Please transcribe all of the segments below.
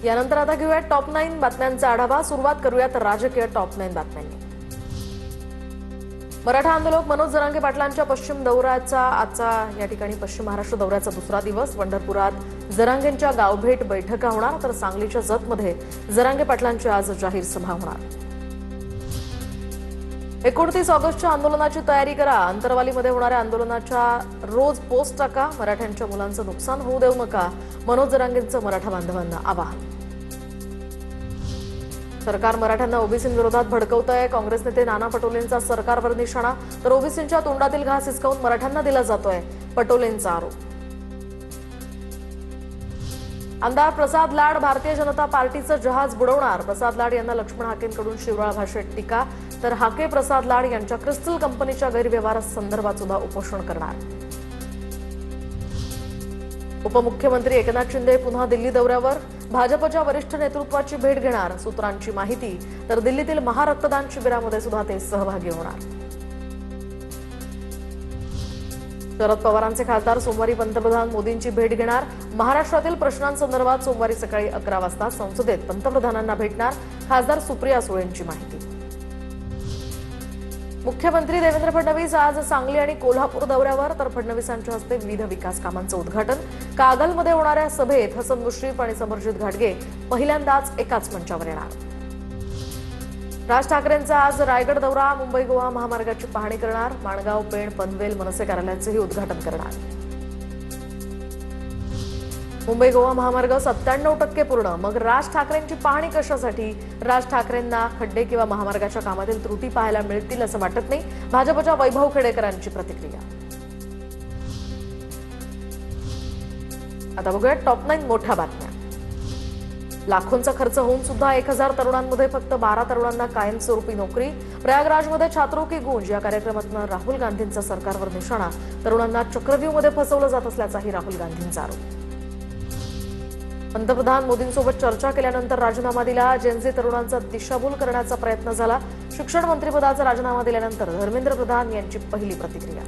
यानंतर आता घेऊयात टॉप 9 बातम्यांचा आढावा। सुरुवात करूयात राजकीय टॉप 9 बातम्यांनी। मराठा आंदोलक मनोज जरांगे पाटलांच्या पश्चिम दौऱ्याचा आजचा या ठिकाणी पश्चिम महाराष्ट्र दौऱ्याचा दुसरा दिवस। पंढरपुरात जरांगेंच्या गावभेट बैठका होणार, तर सांगलीच्या जतमध्ये जरांगे पाटलांची आज जाहीर सभा होणार। 29 ऑगस्टच्या आंदोलनाची तयारी करा। अंतरवालीमध्ये होणाऱ्या आंदोलनाच्या रोज पोस्ट टाका। मराठ्यांच्या मुलांचं नुकसान होऊ देऊ नका, मनोज जरांगेंचं मराठा बांधवांना आवाहन। सरकार मराठ्यांना ओबीसींविरोधात भडकवतंय। काँग्रेस नेते नाना पटोलेंचा सरकारवर निशाणा, तर ओबीसींच्या तोंडातील घास हिसकावून मराठ्यांना दिला जातोय, पटोलेंचा आरोप। आमदार प्रसाद लाड भारतीय जनता पार्टीचं जहाज बुडवणार। प्रसाद लाड यांना लक्ष्मण हाकेंकडून शिवराळ भाषेत टीका, तर हाके प्रसाद लाड यांच्या क्रिस्टल कंपनीच्या गैरव्यवहारासंदर्भात सुद्धा उपोषण करणार। उपमुख्यमंत्री एकनाथ शिंदे पुन्हा दिल्ली दौऱ्यावर। भाजपच्या वरिष्ठ नेतृत्वाची भेट घेणार, सूत्रांची माहिती। तर दिल्लीतील महारक्तदान शिबिरामध्ये सुद्धा ते सहभागी होणार। शरद पवारांचे खासदार सोमवारी पंतप्रधान मोदींची भेट घेणार। महाराष्ट्रातील प्रश्नांसंदर्भात सोमवारी सकाळी 11 वाजता संसदेत पंतप्रधानांना भेटणार, खासदार सुप्रिया सुळेंची माहिती। मुख्यमंत्री देवेंद्र फडणवीस आज सांगली आणि कोल्हापूर दौऱ्यावर, तर फडणवीसांच्या हस्ते विविध विकास कामांचं उद्घाटन। कागलमध्ये होणाऱ्या सभेत हसन मुश्रीफ आणि समरजित घाटगे पहिल्यांदाच एकाच मंचावर येणार। राज ठाकरेंचा आज रायगड दौरा। मुंबई गोवा महामार्गाची पाहणी करणार। माणगाव पेण पनवेल मनसे कार्यालयाचंही उद्घाटन करणार। मुंबई गोवा महामार्ग 97% पूर्ण, मग राज ठाकरेंची पाहणी कशासाठी? राज ठाकरेंना खड्डे किंवा महामार्गाच्या कामातील त्रुटी पाहायला मिळतील असं वाटत नाही, भाजपच्या वैभव खेडेकरांची प्रतिक्रिया। आता बघूया टॉप 9 मोठ्या बातम्या। लाखोंचा खर्च होऊन सुद्धा 1000 तरुणांमध्ये फक्त 12 तरुणांना कायमस्वरूपी नोकरी। प्रयागराजमध्ये छात्रों की गूंज या कार्यक्रमातून राहुल गांधींचा सरकारवर निशाणा। तरुणांना चक्रव्यूहमध्ये फसवलं जात असल्याचाही राहुल गांधींचा आरोप। पंतप्रधान मोदींसोबत चर्चा केल्यानंतर राजीनामा दिला। जेनझी तरुणांचा दिशाभूल करण्याचा प्रयत्न झाला। शिक्षण मंत्रिपदाचा राजीनामा दिल्यानंतर धर्मेंद्र प्रधान यांची पहिली प्रतिक्रिया।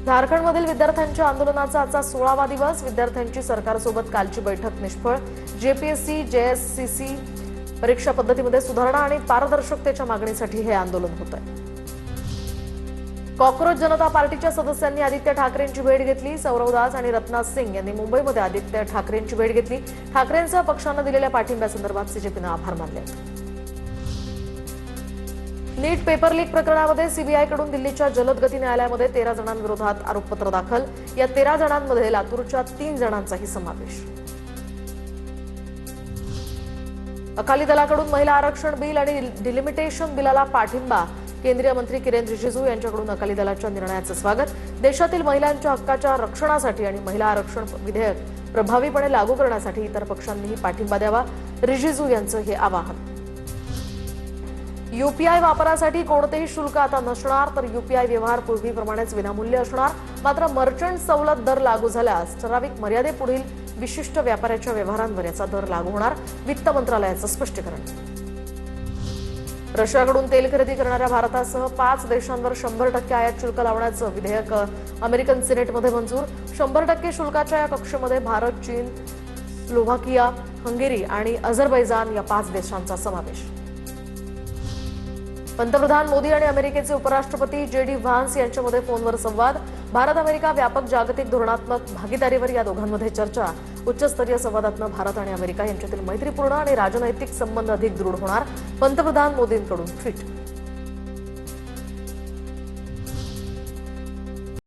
झारखंडमधील विद्यार्थ्यांच्या आंदोलनाचा आजचा 16वा दिवस। विद्यार्थ्यांची सरकारसोबत कालची बैठक निष्फळ। जेपीएससी जेएससीसी परीक्षा पद्धतीमध्ये सुधारणा आणि पारदर्शकतेच्या मागणीसाठी हे आंदोलन होतंय। कॉक्रोच जनता पार्टीच्या सदस्यांनी आदित्य ठाकरेंची भेट घेतली। सौरव दास आणि रत्नाथ सिंग यांनी मुंबईमध्ये आदित्य ठाकरेंची भेट घेतली। ठाकरेंचा पक्षानं दिलेल्या पाठिंब्यासंदर्भात सीजेपीनं आभार मानले। नीट पेपर लीक प्रकरणामध्ये सीबीआयकडून दिल्लीच्या जलद गती न्यायालयामध्ये 13 जणांविरोधात आरोपपत्र दाखल। या 13 जणांमध्ये लातूरच्या 3 जणांचाही समावेश। अकाली दलाकडून महिला आरक्षण बिल आणि डिलिमिटेशन बिलाला पाठिंबा। केंद्रीय मंत्री किरेन रिजिजू यांच्याकडून अकाली दलाच्या निर्णयाचं स्वागत। देशातील महिलांच्या हक्काच्या रक्षणासाठी आणि महिला आरक्षण विधेयक प्रभावीपणे लागू करण्यासाठी इतर पक्षांनीही पाठिंबा द्यावा, रिजिजू यांचं हे आवाहन। यूपीआय वापरासाठी कोणतेही शुल्क आता नसणार, तर यूपीआय व्यवहार पूर्वीप्रमाणेच विनामूल्य असणार। मात्र मर्चंट सवलत दर लागू झाल्यास ठराविक मर्यादेपुढील विशिष्ट व्यापाऱ्याच्या व्यवहारांवर याचा दर लागू होणार, वित्त मंत्रालयाचं स्पष्टीकरण। रशियाकडून तेल खरेदी करणाऱ्या भारतासह 5 देशांवर 100% आयात शुल्क लावण्याचं विधेयक अमेरिकन सिनेटमध्ये मंजूर। 100% शुल्काच्या या कक्षेमध्ये भारत, चीन, स्लोव्हाकिया, हंगेरी आणि अझरबैजान या 5 देशांचा समावेश। पंतप्रधान मोदी आणि अमेरिकेचे उपराष्ट्रपती जेडी व्हान्स यांच्यामध्ये फोनवर संवाद। भारत अमेरिका व्यापक जागतिक धोरणात्मक भागीदारीवर या दोघांमध्ये चर्चा। उच्चस्तरीय संवादातून भारत आणि अमेरिका यांच्यातील मैत्रीपूर्ण आणि राजनैतिक संबंध अधिक दृढ होणार, पंतप्रधान मोदींकडून ट्विट।